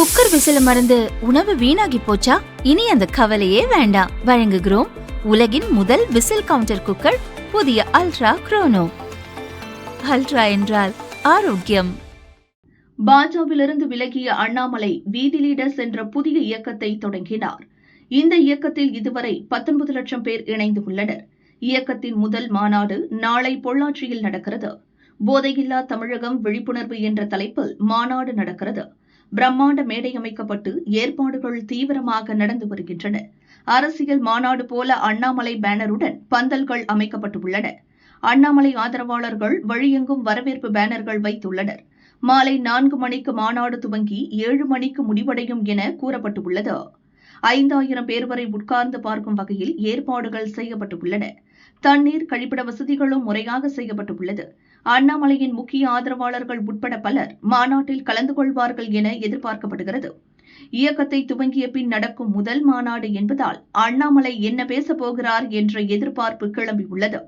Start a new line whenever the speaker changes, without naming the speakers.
Cooker விசில மறந்து உணவு வீணாகி போச்சா? இனி அந்த கவலையே வேண்டாம். வழங்குகிறோம் உலகின் முதல் விசில் கவுண்டர் குக்கர், புதிய அல்ட்ரா குரோனோ. அல்ட்ரா என்றால் ஆரோக்கியம்.
பாஜவிலிருந்து விலகிய அண்ணாமலை வீதி லீடர்ஸ் என்ற புதிய இயக்கத்தை தொடங்கினார். இந்த இயக்கத்தில் இதுவரை 19 லட்சம் பேர் இணைந்து உள்ளனர். இயக்கத்தின் முதல் மாநாடு நாளை பொள்ளாச்சியில் நடக்கிறது. போதையில்லா தமிழகம் விழிப்புணர்வு என்ற தலைப்பில் மாநாடு நடக்கிறது. பிரம்மாண்ட மேடை அமைக்கப்பட்டு ஏற்பாடுகள் தீவிரமாக நடந்து வருகின்றன. அரசியல் மாநாடு போல அண்ணாமலை பேனருடன் பந்தல்கள் அமைக்கப்பட்டுள்ளன. அண்ணாமலை ஆதரவாளர்கள் வழியெங்கும் வரவேற்பு பேனர்கள் வைத்துள்ளனர். மாலை 4 மணிக்கு மாநாடு துவங்கி 7 மணிக்கு முடிவடையும் என கூறப்பட்டுள்ளது. 5000 பேர் வரை உட்கார்ந்து பார்க்கும் வகையில் ஏற்பாடுகள் செய்யப்பட்டுள்ளன. தண்ணீர், கழிப்பிட வசதிகளும் முறையாக செய்யப்பட்டுள்ளது. அண்ணாமலையின் முக்கிய ஆதரவாளர்கள் உட்பட பலர் மாநாட்டில் கலந்து கொள்வார்கள் என எதிர்பார்க்கப்படுகிறது. இயக்கத்தை துவங்கிய பின் நடக்கும் முதல் மாநாடு என்பதால் அண்ணாமலை என்ன பேசப் போகிறார் என்ற எதிர்பார்ப்பு கிளம்பியுள்ளது.